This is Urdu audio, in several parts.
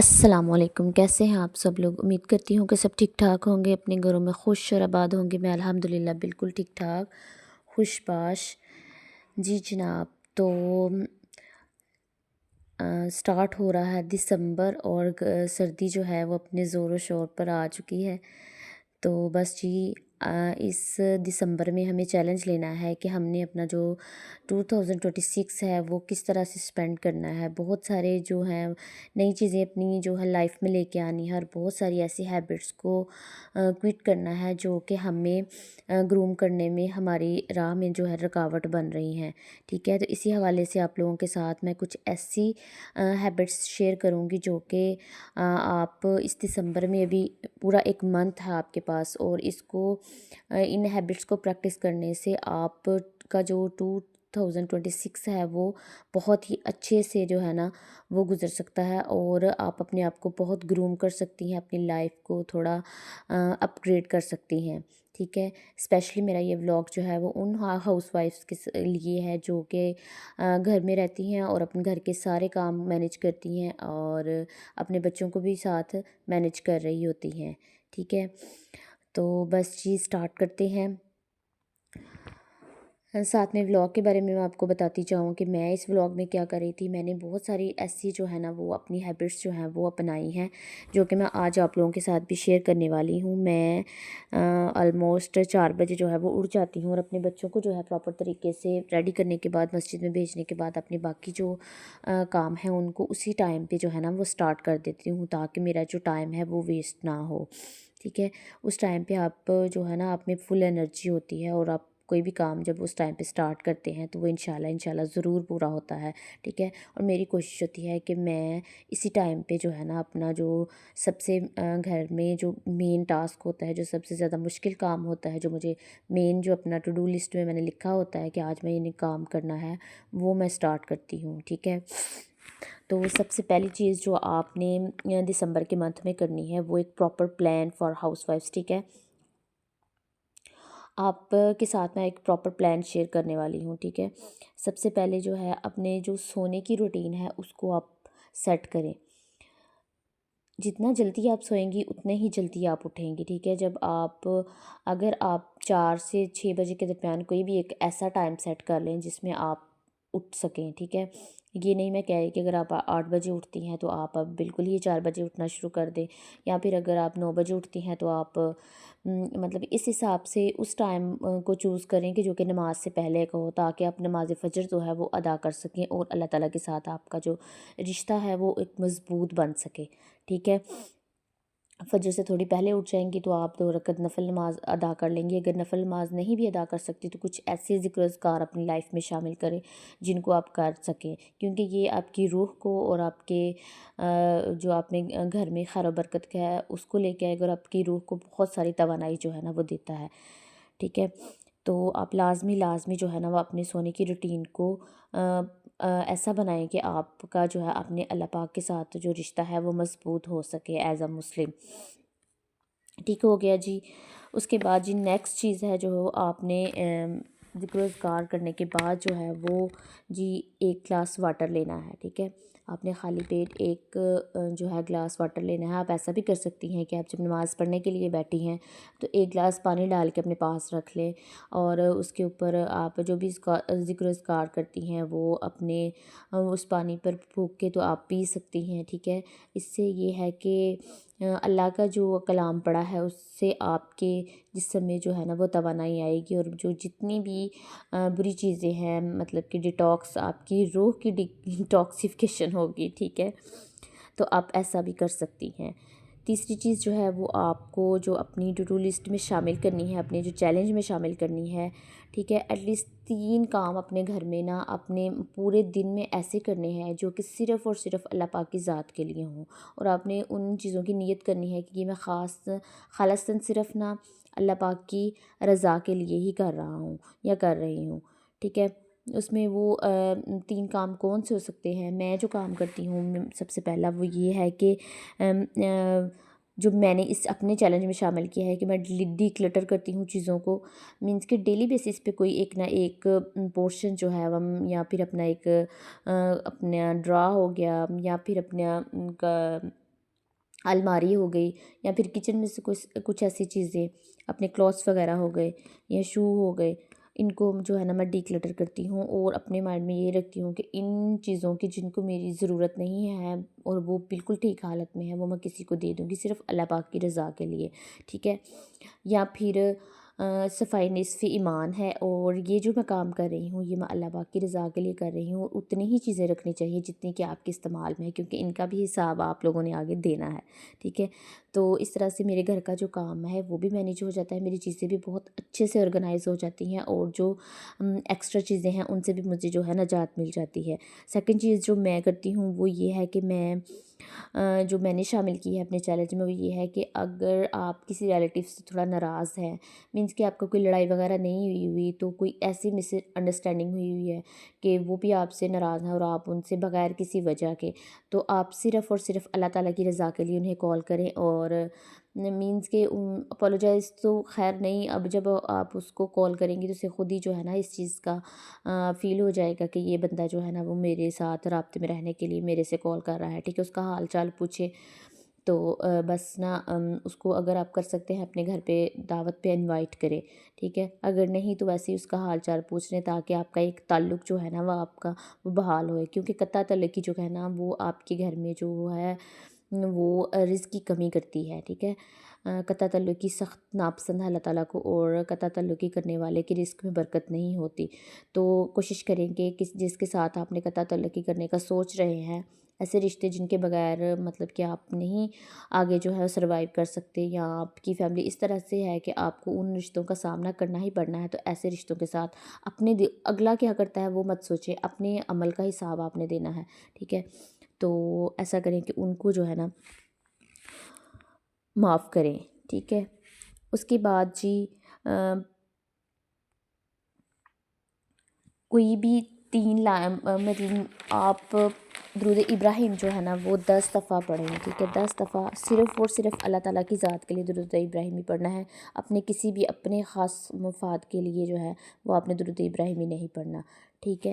السلام علیکم، کیسے ہیں آپ سب لوگ؟ امید کرتی ہوں کہ سب ٹھیک ٹھاک ہوں گے، اپنے گھروں میں خوش اور آباد ہوں گے۔ میں الحمدللہ بالکل ٹھیک ٹھاک، خوش باش۔ جی جناب، تو سٹارٹ ہو رہا ہے دسمبر اور سردی جو ہے وہ اپنے زور و شور پر آ چکی ہے۔ تو بس جی، اس دسمبر میں ہمیں چیلنج لینا ہے کہ ہم نے اپنا جو 2026 ہے وہ کس طرح سے سپینڈ کرنا ہے۔ بہت سارے جو ہیں نئی چیزیں اپنی جو ہے لائف میں لے کے آنی ہے، اور بہت ساری ایسی ہیبٹس کو کوئٹ کرنا ہے جو کہ ہمیں گروم کرنے میں ہماری راہ میں جو ہے رکاوٹ بن رہی ہیں، ٹھیک ہے۔ تو اسی حوالے سے آپ لوگوں کے ساتھ میں کچھ ایسی ہیبٹس شیئر کروں گی جو کہ آپ اس دسمبر میں ابھی پورا ایک منتھ ہے آپ کے پاس، اور اس کو ان ہیبٹس کو پریکٹس کرنے سے آپ کا جو 2026 ہے وہ بہت ہی اچھے سے جو ہے نا وہ گزر سکتا ہے، اور آپ اپنے آپ کو بہت گروم کر سکتی ہیں، اپنی لائف کو تھوڑا اپ گریڈ کر سکتی ہیں، ٹھیک ہے۔ اسپیشلی میرا یہ ولاگ جو ہے وہ ان ہاؤس وائفس کے لیے ہے جو کہ گھر میں رہتی ہیں اور اپنے گھر کے سارے کام مینیج کرتی ہیں، اور اپنے بچوں کو بھی ساتھ مینیج کر رہی ہوتی ہیں، ٹھیک ہے۔ تو بس جی اسٹارٹ کرتے ہیں۔ ساتھ میں ولاگ کے بارے میں آپ کو بتاتی چاہوں کہ میں اس ولاگ میں کیا کر رہی تھی۔ میں نے بہت ساری ایسی جو ہے نا وہ اپنی ہیبٹس جو ہیں وہ اپنائی ہیں، جو کہ میں آج آپ لوگوں کے ساتھ بھی شیئر کرنے والی ہوں۔ میں آلموسٹ 4 بجے جو ہے وہ اٹھ جاتی ہوں، اور اپنے بچوں کو جو ہے پراپر طریقے سے ریڈی کرنے کے بعد مسجد میں بھیجنے کے بعد اپنے باقی جو کام ہیں ان کو اسی ٹائم پہ جو ہے نا وہ سٹارٹ کر دیتی ہوں، تاکہ میرا جو ٹائم ہے وہ ویسٹ نہ ہو، ٹھیک ہے۔ اس ٹائم پہ آپ جو ہے نا آپ میں فل انرجی ہوتی ہے، اور آپ کوئی بھی کام جب اس ٹائم پہ سٹارٹ کرتے ہیں تو وہ انشاءاللہ ضرور پورا ہوتا ہے، ٹھیک ہے۔ اور میری کوشش ہوتی ہے کہ میں اسی ٹائم پہ جو ہے نا اپنا جو سب سے گھر میں جو مین ٹاسک ہوتا ہے، جو سب سے زیادہ مشکل کام ہوتا ہے، جو مجھے مین جو اپنا ٹو ڈو لسٹ میں نے لکھا ہوتا ہے کہ آج میں انہیں کام کرنا ہے، وہ میں سٹارٹ کرتی ہوں، ٹھیک ہے۔ تو سب سے پہلی چیز جو آپ نے دسمبر کے منتھ میں کرنی ہے وہ ایک proper plan for house wives, ٹھیک ہے۔ آپ کے ساتھ میں ایک پراپر پلان شیئر کرنے والی ہوں، ٹھیک ہے۔ سب سے پہلے جو ہے اپنے جو سونے کی روٹین ہے اس کو آپ سیٹ کریں۔ جتنا جلدی آپ سوئیں گی اتنے ہی جلدی آپ اٹھیں گی، ٹھیک ہے۔ اگر آپ 4 سے 6 بجے کے درمیان کوئی بھی ایک ایسا ٹائم سیٹ کر لیں جس میں آپ اٹھ سکیں، ٹھیک ہے۔ یہ نہیں میں کہہ رہی کہ اگر آپ 8 بجے اٹھتی ہیں تو آپ اب بالکل ہی 4 بجے اٹھنا شروع کر دیں، یا پھر اگر آپ 9 بجے اٹھتی ہیں تو آپ مطلب اس حساب سے اس ٹائم کو چوز کریں کہ جو کہ نماز سے پہلے کا ہو، تاکہ آپ نماز فجر جو ہے وہ ادا کر سکیں، اور اللہ تعالیٰ کے ساتھ آپ کا جو رشتہ ہے وہ ایک مضبوط بن سکے، ٹھیک ہے۔ فجر سے تھوڑی پہلے اٹھ جائیں گی تو آپ 2 رکعت نفل نماز ادا کر لیں گی۔ اگر نفل نماز نہیں بھی ادا کر سکتی تو کچھ ایسے ذکر اذکار اپنی لائف میں شامل کریں جن کو آپ کر سکیں، کیونکہ یہ آپ کی روح کو اور آپ کے جو آپ نے گھر میں خیر و برکت کا ہے اس کو لے کے آئے گا، اور آپ کی روح کو بہت ساری توانائی جو ہے نا وہ دیتا ہے، ٹھیک ہے۔ تو آپ لازمی جو ہے نا وہ اپنے سونے کی روٹین کو ایسا بنائیں کہ آپ کا جو ہے اپنے اللہ پاک کے ساتھ جو رشتہ ہے وہ مضبوط ہو سکے ایز اے مسلم، ٹھیک ہو گیا جی۔ اس کے بعد جی نیکسٹ چیز ہے جو آپ نے ذکر و اذکار کرنے کے بعد جو ہے وہ جی 1 گلاس واٹر لینا ہے، ٹھیک ہے۔ آپ نے خالی پیٹ ایک جو ہے گلاس واٹر لینا ہے۔ آپ ایسا بھی کر سکتی ہیں کہ آپ جب نماز پڑھنے کے لیے بیٹھی ہیں تو 1 گلاس پانی ڈال کے اپنے پاس رکھ لیں، اور اس کے اوپر آپ جو بھی ذکر و اذکار کرتی ہیں وہ اپنے اس پانی پر پھونک کے تو آپ پی سکتی ہیں، ٹھیک ہے۔ اس سے یہ ہے کہ اللہ کا جو کلام پڑھا ہے اس سے آپ کے جسم میں جو ہے نا وہ توانائی آئے گی، اور جو جتنی بھی بری چیزیں ہیں مطلب کہ ڈیٹاکس آپ کی روح کی ڈیٹاکسیفیکیشن ہوگی، ٹھیک ہے۔ تو آپ ایسا بھی کر سکتی ہیں۔ تیسری چیز جو ہے وہ آپ کو جو اپنی ٹو ڈو لسٹ میں شامل کرنی ہے، اپنے جو چیلنج میں شامل کرنی ہے، ٹھیک ہے۔ ایٹ لیسٹ 3 کام اپنے گھر میں نا اپنے پورے دن میں ایسے کرنے ہیں جو کہ صرف اور صرف اللہ پاک کی ذات کے لیے ہوں، اور آپ نے ان چیزوں کی نیت کرنی ہے کہ یہ میں خالصاً صرف نا اللہ پاک کی رضا کے لیے ہی کر رہا ہوں یا کر رہی ہوں، ٹھیک ہے۔ اس میں وہ 3 کام کون سے ہو سکتے ہیں؟ میں جو کام کرتی ہوں سب سے پہلا وہ یہ ہے کہ جو میں نے اس اپنے چیلنج میں شامل کیا ہے کہ میں ڈی کلٹر کرتی ہوں چیزوں کو، مینس کہ ڈیلی بیسس پہ کوئی ایک نہ ایک پورشن جو ہے یا پھر اپنا ایک اپنا ڈرا ہو گیا، یا پھر اپنا الماری ہو گئی یا پھر کچن میں سے کچھ ایسی چیزیں، اپنے کلوتھس وغیرہ ہو گئے یا شو ہو گئے، ان کو جو ہے نا میں ڈی کلٹر کرتی ہوں اور اپنے مائنڈ میں یہ رکھتی ہوں کہ ان چیزوں کی جن کو میری ضرورت نہیں ہے اور وہ بالکل ٹھیک حالت میں ہے، وہ میں کسی کو دے دوں گی صرف اللہ پاک کی رضا کے لیے، ٹھیک ہے۔ یا پھر صفائی نصف ایمان ہے، اور یہ جو میں کام کر رہی ہوں یہ میں اللہ پاک کی رضا کے لیے کر رہی ہوں، اور اتنی ہی چیزیں رکھنی چاہیے جتنی کہ آپ کے استعمال میں ہے، کیونکہ ان کا بھی حساب آپ لوگوں نے آگے دینا ہے، ٹھیک ہے۔ تو اس طرح سے میرے گھر کا جو کام ہے وہ بھی مینیج ہو جاتا ہے، میری چیزیں بھی بہت اچھے سے آرگنائز ہو جاتی ہیں، اور جو ایکسٹرا چیزیں ہیں ان سے بھی مجھے جو ہے نجات مل جاتی ہے۔ سیکنڈ چیز جو میں کرتی ہوں وہ یہ ہے کہ جو میں نے شامل کی ہے اپنے چیلنج میں، وہ یہ ہے کہ اگر آپ کسی ریلیٹیو سے تھوڑا ناراض ہیں، مینس کہ آپ کو کوئی لڑائی وغیرہ نہیں ہوئی تو کوئی ایسی مس انڈرسٹینڈنگ ہوئی ہے کہ وہ بھی آپ سے ناراض ہیں اور آپ ان سے بغیر کسی وجہ کے، تو آپ صرف اور صرف اللہ تعالیٰ کی رضا کے لیے انہیں کال کریں، اور مینس کہ اپولوجائز تو خیر نہیں، اب جب آپ اس کو کال کریں گی تو اسے خود ہی جو ہے نا اس چیز کا فیل ہو جائے گا کہ یہ بندہ جو ہے نا وہ میرے ساتھ رابطے میں رہنے کے لیے میرے سے کال کر رہا ہے، ٹھیک ہے، اس کا حال چال پوچھے۔ تو بس نا اس کو اگر آپ کر سکتے ہیں اپنے گھر پہ دعوت پہ انوائٹ کرے، ٹھیک ہے، اگر نہیں تو ویسے ہی اس کا حال چال پوچھ لیں تاکہ آپ کا ایک تعلق جو ہے نا وہ آپ کا وہ بحال ہوئے، کیونکہ قطع تعلقی جو ہے نا وہ آپ کے گھر میں جو ہے وہ رزق کی کمی کرتی ہے، ٹھیک ہے۔ قطع تعلقی سخت ناپسند ہے اللہ تعالیٰ کو، اور قطع تعلقی کرنے والے کی رزق میں برکت نہیں ہوتی، تو کوشش کریں کہ جس کے ساتھ آپ نے قطع تعلقی کرنے کا سوچ رہے ہیں، ایسے رشتے جن کے بغیر مطلب کہ آپ نہیں آگے جو ہے سروائیو کر سکتے، یا آپ کی فیملی اس طرح سے ہے کہ آپ کو ان رشتوں کا سامنا کرنا ہی پڑنا ہے، تو ایسے رشتوں کے ساتھ اپنے اگلا کیا کرتا ہے وہ مت سوچیں، اپنے عمل کا حساب آپ نے دینا ہے، ٹھیک ہے۔ تو ایسا کریں کہ ان کو جو ہے نا معاف کریں، ٹھیک ہے۔ اس کے بعد جی کوئی بھی مطلب آپ درود ابراہیم جو ہے نا وہ 10 دفعہ پڑھیں، ٹھیک ہے، 10 دفعہ صرف اور صرف اللہ تعالیٰ کی ذات کے لیے درود ابراہیم ہی پڑھنا ہے، اپنے کسی بھی اپنے خاص مفاد کے لیے جو ہے وہ آپ نے درود ابراہیم ہی نہیں پڑھنا، ٹھیک ہے۔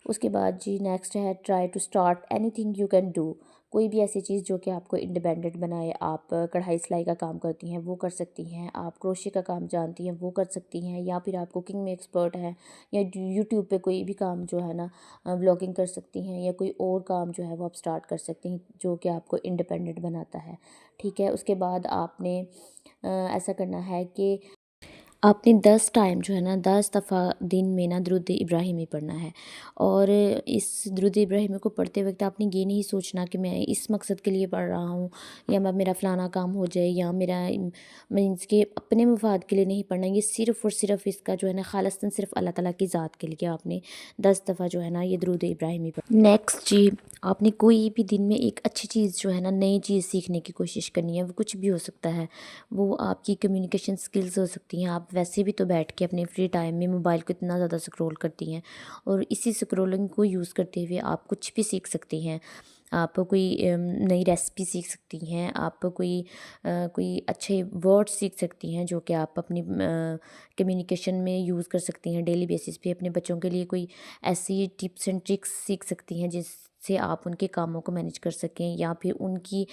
اس کے بعد جی نیکسٹ ہے try to start anything you can do, کوئی بھی ایسی چیز جو کہ آپ کو انڈیپینڈنٹ بنائے، آپ کڑھائی سلائی کا کام کرتی ہیں وہ کر سکتی ہیں، آپ کروشے کا کام جانتی ہیں وہ کر سکتی ہیں، یا پھر آپ کوکنگ میں ایکسپرٹ ہیں، یا یوٹیوب پہ کوئی بھی کام جو ہے نا بلاگنگ کر سکتی ہیں، یا کوئی اور کام جو ہے وہ آپ سٹارٹ کر سکتی ہیں جو کہ آپ کو انڈیپینڈنٹ بناتا ہے، ٹھیک ہے۔ اس کے بعد آپ نے ایسا کرنا ہے کہ آپ نے 10 ٹائم جو ہے نا 10 دفعہ دن میں نا درود ابراہیم ہی پڑھنا ہے، اور اس درود ابراہیم کو پڑھتے وقت آپ نے یہ نہیں سوچنا کہ میں اس مقصد کے لیے پڑھ رہا ہوں، یا میرا فلانا کام ہو جائے، یا میرا مینس کہ اپنے مفاد کے لیے نہیں پڑھنا، یہ صرف اور صرف اس کا جو ہے نا خالصتاً صرف اللہ تعالیٰ کی ذات کے لیے آپ نے 10 دفعہ جو ہے نا یہ درود ابراہیم ہی پڑھنا۔ نیکسٹ جی آپ نے کوئی بھی دن میں ایک اچھی چیز جو ہے نا نئی چیز سیکھنے کی کوشش کرنی ہے، وہ کچھ بھی ہو سکتا ہے، وہ آپ کی کمیونیکیشن سکلز ہو سکتی ہیں، آپ ویسے بھی تو بیٹھ کے اپنے فری ٹائم میں موبائل کو اتنا زیادہ سکرول کرتی ہیں، اور اسی سکرولنگ کو یوز کرتے ہوئے آپ کچھ بھی سیکھ سکتی ہیں، آپ کوئی نئی ریسپی سیکھ سکتی ہیں، آپ کوئی اچھے ورڈ سیکھ سکتی ہیں جو کہ آپ اپنی کمیونیکیشن میں یوز کر سکتی ہیں ڈیلی بیسس پہ، اپنے بچوں کے لیے کوئی ایسی ٹپس اینڈ ٹرکس سیکھ سکتی ہیں جس سے آپ ان کے کاموں کو مینیج کر سکیں، یا پھر ان کی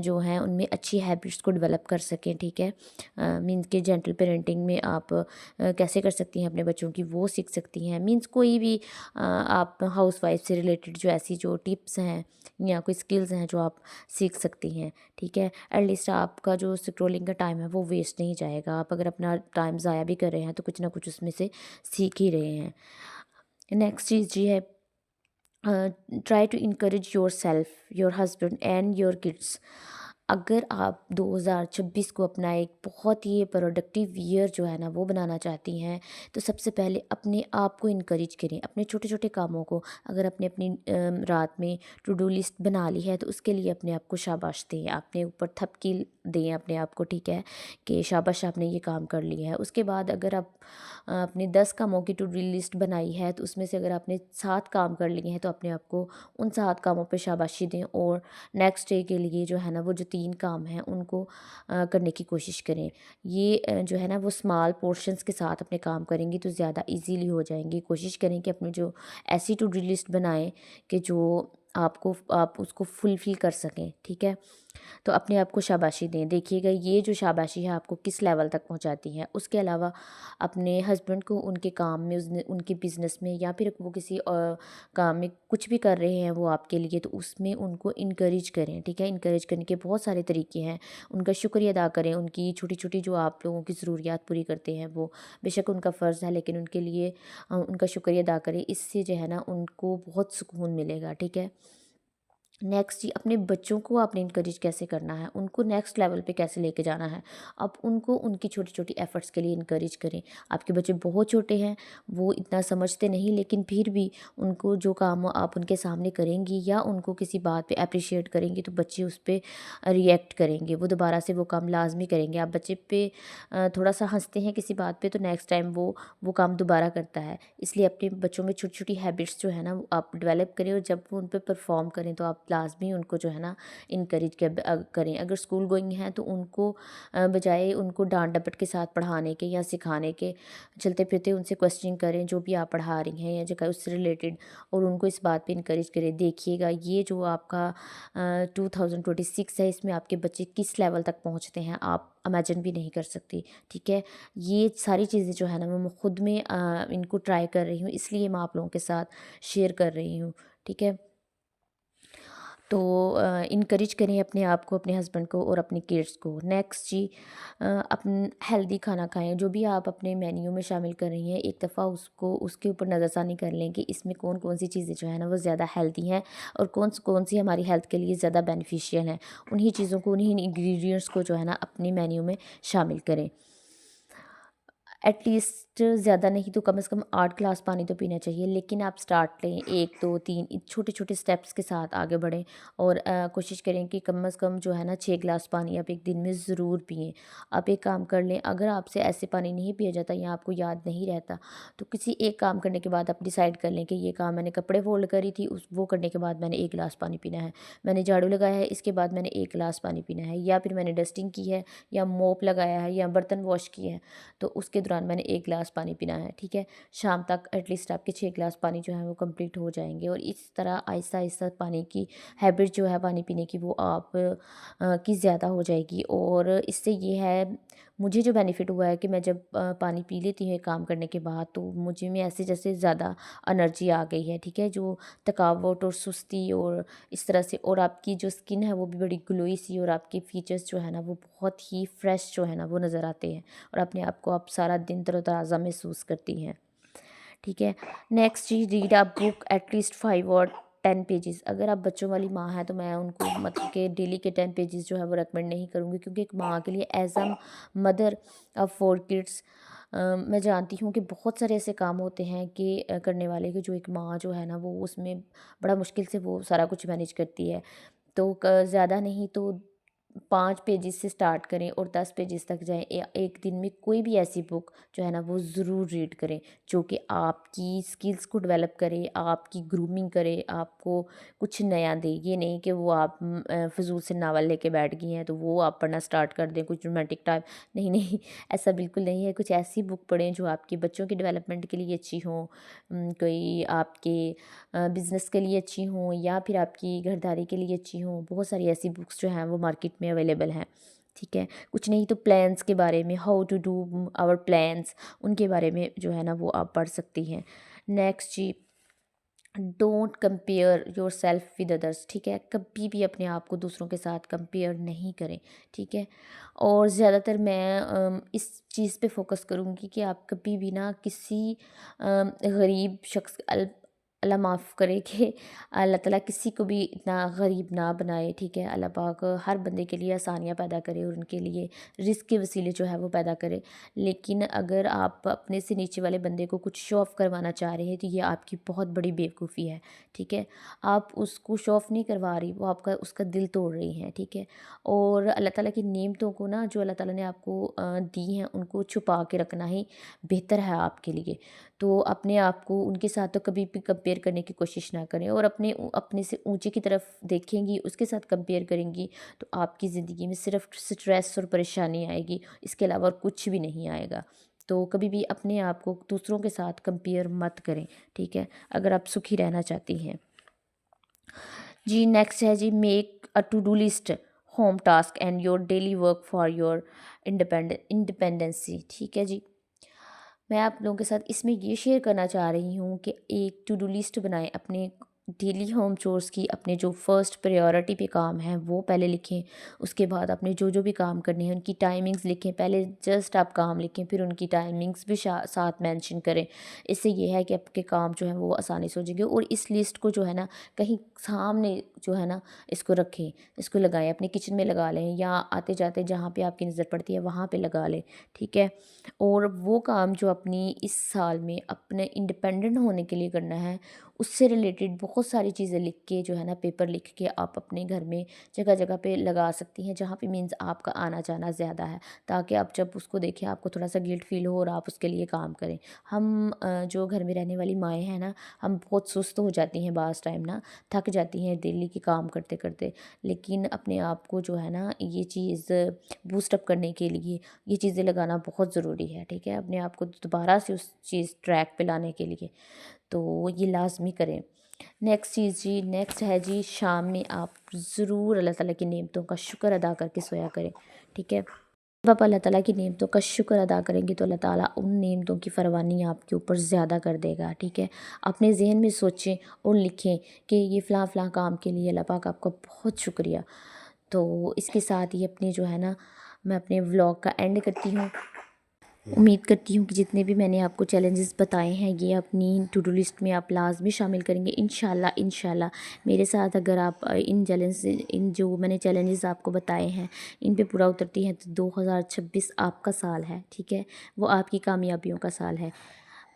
جو ہیں ان میں اچھی ہیبٹس کو ڈیولپ کر سکیں، ٹھیک ہے۔ مینس کہ جینٹل پیرنٹنگ میں آپ کیسے کر سکتی ہیں اپنے بچوں کی وہ سیکھ سکتی ہیں، مینس کوئی بھی آپ ہاؤس وائف سے ریلیٹڈ جو ایسی جو ٹپس ہیں یا کوئی سکلز ہیں جو آپ سیکھ سکتی ہیں، ٹھیک ہے۔ ایٹ لیسٹ آپ کا جو اسکرولنگ کا ٹائم ہے وہ ویسٹ نہیں جائے گا، آپ اگر اپنا ٹائم ضائع بھی کر رہے ہیں تو کچھ نہ کچھ اس میں سے سیکھ ہی رہے ہیں۔ نیکسٹ چیز جی ہے try to encourage yourself, your husband and your kids, اگر آپ 2026 کو اپنا ایک بہت ہی پروڈکٹیو ایئر جو ہے نا وہ بنانا چاہتی ہیں، تو سب سے پہلے اپنے آپ کو انکریج کریں، اپنے چھوٹے چھوٹے کاموں کو، اگر اپنی رات میں ٹو ڈو لسٹ بنا لی ہے تو اس کے لیے اپنے آپ کو شاباش دیں، اپنے اوپر تھپکی دیں اپنے آپ کو، ٹھیک ہے، کہ شاباش آپ نے یہ کام کر لیا ہے۔ اس کے بعد اگر آپ اپنے 10 کاموں کی ٹو ڈو لسٹ بنائی ہے تو اس میں سے اگر آپ نے 7 کام کر لیے ہیں تو اپنے آپ کو ان 7 کاموں پہ شاباشی دیں، اور نیکسٹ ڈے کے لیے جو ہے نا وہ جو 3 کام ہیں ان کو کرنے کی کوشش کریں۔ یہ جو ہے نا وہ اسمال پورشنز کے ساتھ اپنے کام کریں گی تو زیادہ ایزیلی ہو جائیں گی۔ کوشش کریں کہ اپنی جو ایسی ٹو ڈو لسٹ بنائیں کہ جو آپ اس کو فلفل کر سکیں، ٹھیک ہے۔ تو اپنے آپ کو شاباشی دیں. دیکھیے گا یہ جو شاباشی ہے آپ کو کس لیول تک پہنچاتی ہے. اس کے علاوہ اپنے ہسبینڈ کو ان کے کام میں ان کے بزنس میں یا پھر وہ کسی کام میں کچھ بھی کر رہے ہیں وہ آپ کے لیے، تو اس میں ان کو انکریج کریں. ٹھیک ہے، انکریج کرنے کے بہت سارے طریقے ہیں. ان کا شکریہ ادا کریں، ان کی چھوٹی چھوٹی جو آپ لوگوں کی ضروریات پوری کرتے ہیں وہ بے شک ان کا فرض ہے، لیکن ان کے لیے ان کا شکریہ ادا کریں. اس سے جو ہے نا ان کو بہت سکون ملے گا. ٹھیک ہے. نیکسٹ جی، اپنے بچوں کو آپ نے انکریج کیسے کرنا ہے، ان کو نیکسٹ لیول پہ کیسے لے کے جانا ہے. اب ان کو ان کی چھوٹی چھوٹی ایفرٹس کے لیے انکریج کریں. آپ کے بچے بہت چھوٹے ہیں، وہ اتنا سمجھتے نہیں، لیکن پھر بھی ان کو جو کام آپ ان کے سامنے کریں گی یا ان کو کسی بات پہ اپریشیٹ کریں گی تو بچے اس پہ ریئیکٹ کریں گے، وہ دوبارہ سے وہ کام لازمی کریں گے. آپ بچے پہ تھوڑا سا ہنستے ہیں کسی بات پہ تو نیکسٹ ٹائم وہ کام دوبارہ کرتا ہے. اس لیے اپنے بچوں میں چھوٹی چھوٹی ہیبٹس جو ہے نا وہ آپ ڈیولپ کریں، اور جب وہ ان پہ پرفارم کریں تو آپ لازمی ان کو جو ہے نا انکریج کریں. اگر اسکول گوئنگ ہیں تو ان کو بجائے ان کو ڈانٹ ڈپٹ کے ساتھ پڑھانے کے یا سکھانے کے، چلتے پھرتے ان سے کوسچننگ کریں جو بھی آپ پڑھا رہی ہیں یا جگہ اس سے ریلیٹڈ، اور ان کو اس بات پہ انکریج کریں. دیکھیے گا یہ جو آپ کا 2026 ہے، اس میں آپ کے بچے کس لیول تک پہنچتے ہیں آپ امیجن بھی نہیں کر سکتی. ٹھیک ہے. یہ ساری چیزیں جو ہے نا میں خود میں ان کو ٹرائی کر رہی ہوں، اس لیے میں آپ لوگوں کے ساتھ شیئر کر رہی ہوں. ٹھیک ہے. تو انکریج کریں اپنے آپ کو، اپنے ہسبینڈ کو اور اپنے کڈس کو. نیکسٹ جی، اپن ہیلدی کھانا کھائیں. جو بھی آپ اپنے مینیو میں شامل کر رہی ہیں ایک دفعہ اس کے اوپر نظر ثانی کر لیں کہ اس میں کون کون سی چیزیں جو ہے نا وہ زیادہ ہیلدی ہیں اور کون سی ہماری ہیلتھ کے لیے زیادہ بینیفیشیل ہیں. انہی چیزوں کو، انہی انگریڈینٹس کو جو ہے نا اپنے مینیو میں شامل کریں. ایٹ لیسٹ زیادہ نہیں تو کم از کم 8 گلاس پانی تو پینا چاہیے، لیکن آپ سٹارٹ لیں 1 2 3 چھوٹے چھوٹے سٹیپس کے ساتھ آگے بڑھیں، اور کوشش کریں کہ کم از کم جو ہے نا 6 گلاس پانی آپ ایک دن میں ضرور پئیں. آپ ایک کام کر لیں، اگر آپ سے ایسے پانی نہیں پیا جاتا یا آپ کو یاد نہیں رہتا تو کسی ایک کام کرنے کے بعد آپ ڈیسائیڈ کر لیں کہ یہ کام میں نے کپڑے فولڈ کری تھی، وہ کرنے کے بعد میں نے 1 گلاس پانی پینا ہے. میں نے جھاڑو لگایا ہے، اس کے بعد میں نے 1 گلاس پانی پینا ہے. یا پھر میں نے ڈسٹنگ کی ہے یا موپ لگایا ہے یا برتن واش کیے ہیں تو اس کے دوران میں نے 1 گلاس پانی پینا ہے. ٹھیک ہے. شام تک ایٹ لیسٹ آپ کے 6 گلاس پانی جو ہے وہ کمپلیٹ ہو جائیں گے، اور اس طرح آہستہ آہستہ پانی کی ہیبٹ جو ہے پانی پینے کی وہ آپ کی زیادہ ہو جائے گی. اور اس سے یہ ہے، مجھے جو بینیفٹ ہوا ہے کہ میں جب پانی پی لیتی ہوں ایک کام کرنے کے بعد تو مجھے میں ایسے جیسے زیادہ انرجی آ گئی ہے. ٹھیک ہے. جو تھکاوٹ اور سستی اور اس طرح سے، اور آپ کی جو اسکن ہے وہ بھی بڑی گلوئی سی، اور آپ کے فیچرز جو ہے نا وہ بہت ہی فریش جو ہے نا وہ نظر آتے ہیں، اور اپنے آپ کو آپ سارا دن تر و تازہ محسوس کرتی ہیں. ٹھیک ہے. نیکسٹ جی، read up book at least 5 اور 10 پیجز. اگر آپ بچوں والی ماں ہیں تو میں ان کو مطلب کہ ڈیلی کے 10 پیجز جو ہے وہ ریکمنڈ نہیں کروں گی، کیونکہ ایک ماں کے لیے as a mother of 4 kids میں جانتی ہوں کہ بہت سارے ایسے کام ہوتے ہیں کہ کرنے والے کہ جو ایک ماں جو ہے نا وہ اس میں بڑا مشکل سے وہ سارا کچھ مینیج کرتی ہے. تو زیادہ نہیں تو 5 پیجز سے سٹارٹ کریں اور 10 پیجز تک جائیں. ایک دن میں کوئی بھی ایسی بک جو ہے نا وہ ضرور ریڈ کریں جو کہ آپ کی سکلز کو ڈیولپ کرے، آپ کی گرومنگ کرے، آپ کو کچھ نیا دے. یہ نہیں کہ وہ آپ فضول سے ناول لے کے بیٹھ گئی ہیں تو وہ آپ پڑھنا سٹارٹ کر دیں کچھ رومانٹک ٹائپ. نہیں نہیں، ایسا بالکل نہیں ہے. کچھ ایسی بک پڑھیں جو آپ کے بچوں کے ڈیولپمنٹ کے لیے اچھی ہوں، کوئی آپ کے بزنس کے لیے اچھی ہوں، یا پھر آپ کی گھرداری کے لیے اچھی ہوں. بہت ساری ایسی بکس جو ہیں وہ مارکیٹ میں اویلیبل ہیں. ٹھیک ہے. کچھ نہیں تو پلانس کے بارے میں، how to do our plans, ان کے بارے میں جو ہے نا وہ آپ پڑھ سکتی ہیں. نیکسٹ جی، don't compare yourself with others. ٹھیک ہے. کبھی بھی اپنے آپ کو دوسروں کے ساتھ کمپیئر نہیں کریں. ٹھیک ہے. اور زیادہ تر میں اس چیز پہ فوکس کروں گی کہ آپ کبھی بھی نہ کسی غریب شخص، اللہ معاف کرے کہ اللہ تعالیٰ کسی کو بھی اتنا غریب نہ بنائے. ٹھیک ہے. اللہ پاک ہر بندے کے لیے آسانیاں پیدا کرے اور ان کے لیے رزق کے وسیلے جو ہے وہ پیدا کرے. لیکن اگر آپ اپنے سے نیچے والے بندے کو کچھ شو آف کروانا چاہ رہے ہیں تو یہ آپ کی بہت بڑی بیوقوفی ہے. ٹھیک ہے. آپ اس کو شو آف نہیں کروا رہی، وہ آپ کا اس کا دل توڑ رہی ہیں. ٹھیک ہے. اور اللہ تعالیٰ کی نعمتوں کو نا، جو اللہ تعالیٰ نے آپ کو دی ہیں، ان کو چھپا کے رکھنا ہی بہتر ہے آپ کے لیے. تو اپنے آپ کو ان کے ساتھ تو کبھی بھی کمپیئر کرنے کی کوشش نہ کریں، اور اپنے سے اونچے کی طرف دیکھیں گی، اس کے ساتھ کمپیئر کریں گی تو آپ کی زندگی میں صرف سٹریس اور پریشانی آئے گی، اس کے علاوہ اور کچھ بھی نہیں آئے گا. تو کبھی بھی اپنے آپ کو دوسروں کے ساتھ کمپیئر مت کریں. ٹھیک ہے. اگر آپ سکھی رہنا چاہتی ہیں. جی نیکسٹ ہے جی، make a to do list. Home task and your daily work for your independency. ٹھیک ہے جی. میں آپ لوگوں کے ساتھ اس میں یہ شیئر کرنا چاہ رہی ہوں کہ ایک ٹو ڈو لسٹ بنائیں اپنے ڈیلی ہوم چورس کی. اپنے جو فرسٹ پریورٹی پہ کام ہیں وہ پہلے لکھیں. اس کے بعد اپنے جو جو بھی کام کرنے ہیں ان کی ٹائمنگز لکھیں. پہلے جسٹ آپ کام لکھیں، پھر ان کی ٹائمنگز بھی ساتھ مینشن کریں. اس سے یہ ہے کہ آپ کے کام جو ہیں وہ آسانی سے ہو جائیں گے. اور اس لسٹ کو جو ہے نا کہیں سامنے جو ہے نا اس کو رکھیں، اس کو لگائیں، اپنے کچن میں لگا لیں یا آتے جاتے جہاں پہ آپ کی نظر پڑتی ہے وہاں پہ لگا لیں. ٹھیک ہے. اور وہ کام جو اپنی اس سال میں اپنے انڈیپینڈنٹ ہونے کے لیے کرنا ہے اس سے ریلیٹڈ بہت ساری چیزیں لکھ کے جو ہے نا پیپر لکھ کے آپ اپنے گھر میں جگہ جگہ پہ لگا سکتی ہیں جہاں پہ مینز آپ کا آنا جانا زیادہ ہے، تاکہ آپ جب اس کو دیکھیں آپ کو تھوڑا سا گلٹ فیل ہو اور آپ اس کے لیے کام کریں. ہم جو گھر میں رہنے والی مائیں ہیں نا، ہم بہت سست ہو جاتی ہیں بعض ٹائم نا، تھک جاتی ہیں ڈیلی کے کام کرتے کرتے. لیکن اپنے آپ کو جو ہے نا یہ چیز بوسٹ اپ کرنے کے لیے یہ چیزیں لگانا بہت ضروری ہے. ٹھیک ہے. اپنے آپ کو دوبارہ سے اس چیز ٹریک پہ لانے کے لیے تو یہ لازمی کریں. نیکسٹ چیز جی، نیکسٹ ہے جی شام میں آپ ضرور اللہ تعالیٰ کی نعمتوں کا شکر ادا کر کے سویا کریں. ٹھیک ہے. جب آپ اللہ تعالیٰ کی نعمتوں کا شکر ادا کریں گے تو اللہ تعالیٰ ان نعمتوں کی فروانی آپ کے اوپر زیادہ کر دے گا. ٹھیک ہے. اپنے ذہن میں سوچیں اور لکھیں کہ یہ فلاں فلاں کام کے لیے اللہ پاک آپ کا بہت شکریہ. تو اس کے ساتھ ہی اپنے جو ہے نا میں اپنے ولاگ کا اینڈ کرتی ہوں. امید کرتی ہوں کہ جتنے بھی میں نے آپ کو چیلنجز بتائے ہیں یہ اپنی ٹو ڈو لسٹ میں آپ لازمی شامل کریں گے انشاءاللہ. میرے ساتھ اگر آپ ان جو میں نے چیلنجز آپ کو بتائے ہیں ان پہ پورا اترتی ہیں تو 2026 آپ کا سال ہے. ٹھیک ہے. وہ آپ کی کامیابیوں کا سال ہے.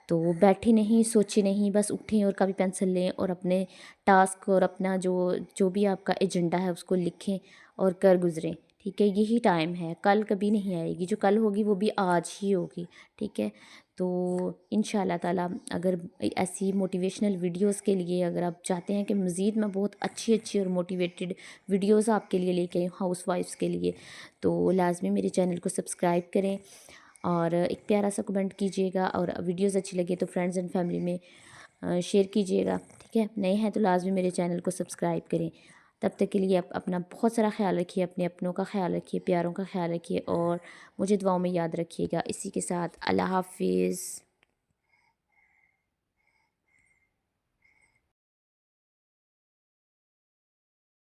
تو بیٹھے نہیں، سوچے نہیں، بس اٹھیں اور کبھی پینسل لیں اور اپنے ٹاسک اور اپنا جو بھی آپ کا ایجنڈا ہے اس کو لکھیں اور کر گزریں. ٹھیک ہے. یہی ٹائم ہے، کل کبھی نہیں آئے گی. جو کل ہوگی وہ بھی آج ہی ہوگی. ٹھیک ہے. تو انشاءاللہ تعالیٰ اگر ایسی موٹیویشنل ویڈیوز کے لیے اگر آپ چاہتے ہیں کہ مزید میں بہت اچھی اور موٹیویٹڈ ویڈیوز آپ کے لیے لے کے آئی ہوں ہاؤس وائفس کے لیے، تو لازمی میرے چینل کو سبسکرائب کریں اور ایک پیارا سا کمنٹ کیجیے گا. اور ویڈیوز اچھی لگے تو فرینڈز اینڈ فیملی میں شیئر کیجیے گا. ٹھیک ہے. نئے ہیں تو لازمی میرے چینل کو سبسکرائب کریں. تب تک کے لیے آپ اپنا بہت سارا خیال رکھیے، اپنے اپنوں کا خیال رکھیے، پیاروں کا خیال رکھیے اور مجھے دعاؤں میں یاد رکھیے گا. اسی کے ساتھ اللہ حافظ.